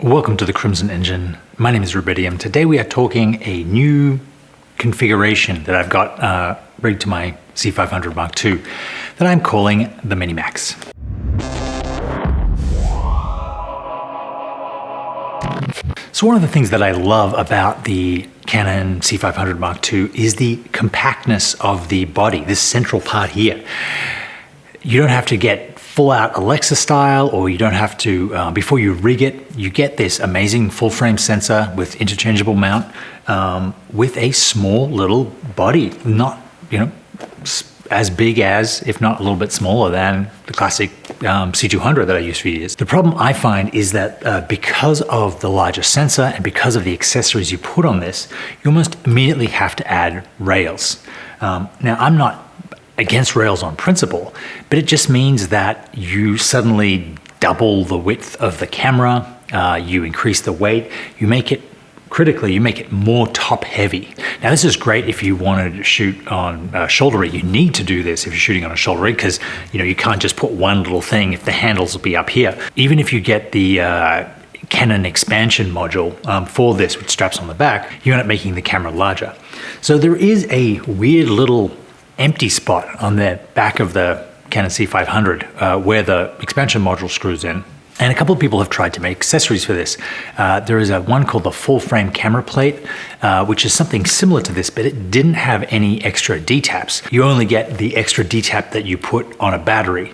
Welcome to the Crimson Engine. My name is 𝙎𝙬𝙄𝙄𝙄𝙀. Today we are talking a new configuration that I've got rigged to my C500 Mark II that I'm calling the MiniMax. So one of the things that I love about the Canon C500 Mark II is the compactness of the body, this central part here. You don't have to get full out Alexa style, or you don't have to, before you rig it, you get this amazing full frame sensor with interchangeable mount with a small little body, not, as big as, if not a little bit smaller than the classic C200 that I used for years. The problem I find is that because of the larger sensor and because of the accessories you put on this, you almost immediately have to add rails. Now, I'm not against rails on principle, but it just means that you suddenly double the width of the camera, you increase the weight, you make it more top heavy. Now this is great if you wanted to shoot on shoulder rig. You need to do this if you're shooting on a shoulder rig because you can't just put one little thing if the handles will be up here. Even if you get the Canon expansion module for this, which straps on the back, you end up making the camera larger. So there is a weird little empty spot on the back of the Canon C500 where the expansion module screws in. And a couple of people have tried to make accessories for this. There is one called the full frame camera plate, which is something similar to this, but it didn't have any extra D-taps. You only get the extra D-tap that you put on a battery,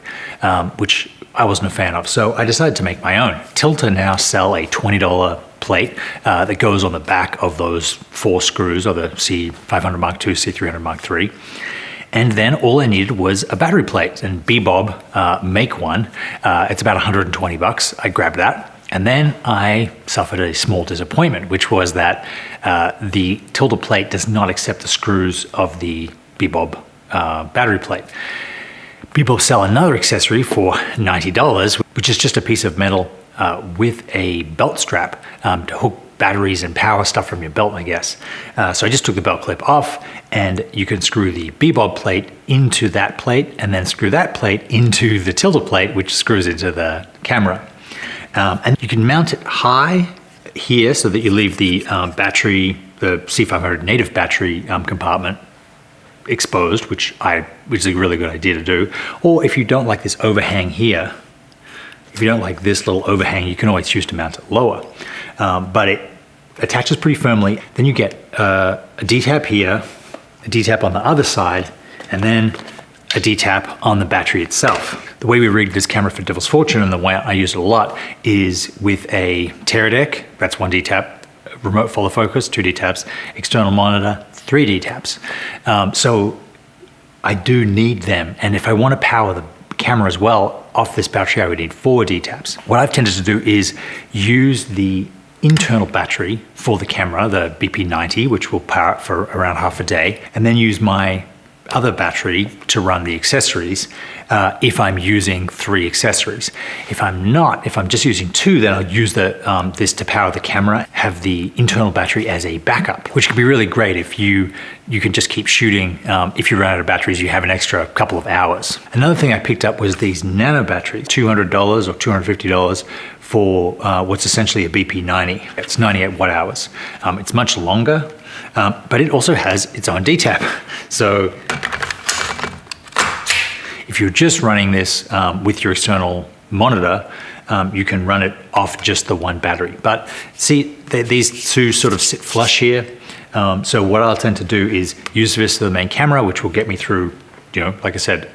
which I wasn't a fan of. So I decided to make my own. Tilta now sell a $20 plate that goes on the back of those 4 screws, or the C500 Mark II, C300 Mark III. And then all I needed was a battery plate, and 𝙎𝙁𝙄𝙀 make one. It's about 120 bucks. I grabbed that. And then I suffered a small disappointment, which was that the tilde plate does not accept the screws of the 𝙎𝙁𝙄𝙀 battery plate. 𝙎𝙁𝙄 sell another accessory for $90, which is just a piece of metal with a belt strap to hook batteries and power stuff from your belt, I guess. So I just took the belt clip off, and you can screw the 𝙎𝙁𝙄 plate into that plate, and then screw that plate into the tilde plate, which screws into the camera. And you can mount it high here so that you leave the battery, the C500 native battery compartment exposed, which is a really good idea to do. Or if you don't like this overhang here, if you don't like this little overhang, you can always choose to mount it lower. But it attaches pretty firmly. Then you get a D-tap here, a D-tap on the other side, and then a D-tap on the battery itself. The way we rigged this camera for Devil's Fortune, and the way I use it a lot, is with a 𝙬𝙁𝙄𝙀, that's 1 D-tap, remote follow focus, 2 D-taps, external monitor, 3 D-taps. So I do need them, and if I want to power the camera as well off this battery, I would need 4 D-taps. What I've tended to do is use the internal battery for the camera, the BP90, which will power it for around half a day, and then use my other battery to run the accessories if I'm using 3 accessories. If I'm not, if I'm just using 2, then I'll use this to power the camera, have the internal battery as a backup, which can be really great if you can just keep shooting. If you run out of batteries, you have an extra couple of hours. Another thing I picked up was these nano batteries, $200 or $250 for what's essentially a BP90. It's 98 watt hours. It's much longer, but it also has its own D-tap. So if you're just running this with your external monitor, you can run it off just the 1 battery. But see, these 2 sort of sit flush here. So what I'll tend to do is use this to the main camera, which will get me through, like I said,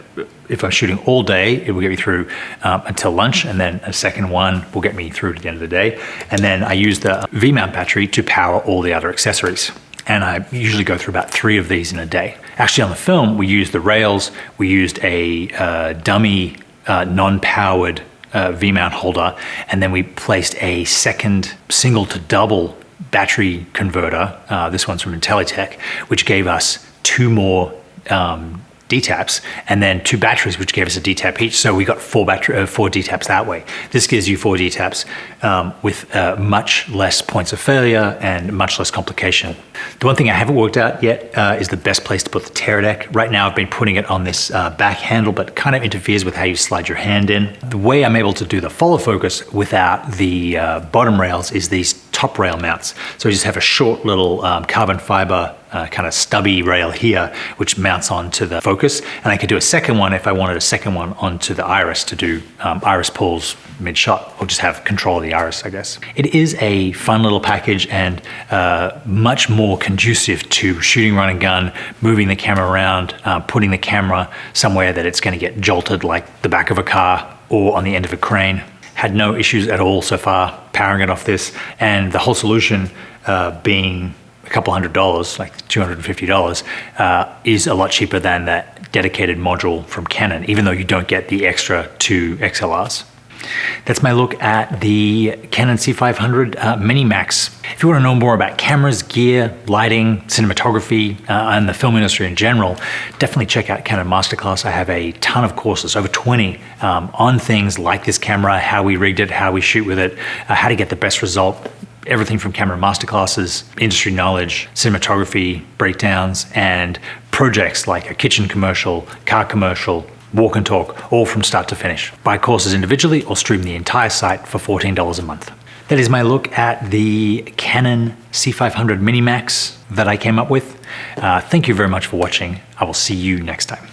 if I'm shooting all day, it will get me through until lunch, and then a second one will get me through to the end of the day. And then I use the V-mount battery to power all the other accessories. And I usually go through about 3 of these in a day. Actually, on the film, we used the rails, we used a dummy non-powered V-mount holder, and then we placed a second single to double battery converter. This one's from Intelitech, which gave us 2 more DTAPs, and then 2 batteries, which gave us a DTAP each. So we got 4 DTAPs that way. This gives you 4 DTAPs with much less points of failure and much less complication. The one thing I haven't worked out yet is the best place to put the Teradek. Right now I've been putting it on this back handle, but kind of interferes with how you slide your hand in. The way I'm able to do the follow focus without the bottom rails is these top rail mounts. So you just have a short little carbon fiber kind of stubby rail here, which mounts onto the focus. And I could do a second one if I wanted a second one onto the iris to do iris pulls mid-shot, or just have control of the iris, I guess. It is a fun little package and much more conducive to shooting, run and gun, moving the camera around, putting the camera somewhere that it's going to get jolted like the back of a car or on the end of a crane. Had no issues at all so far powering it off this, and the whole solution being a couple $100, like $250, is a lot cheaper than that dedicated module from Canon, even though you don't get the extra 2 XLRs. That's my look at the Canon C500 MiniMax. If you want to know more about cameras, gear, lighting, cinematography, and the film industry in general, definitely check out Canon Masterclass. I have a ton of courses, over 20, on things like this camera, how we rigged it, how we shoot with it, how to get the best result. Everything from Canon Masterclasses, industry knowledge, cinematography, breakdowns, and projects like a kitchen commercial, car commercial, walk and talk, all from start to finish. Buy courses individually or stream the entire site for $14 a month. That is my look at the Canon C500 MiniMax that I came up with. Thank you very much for watching. I will see you next time.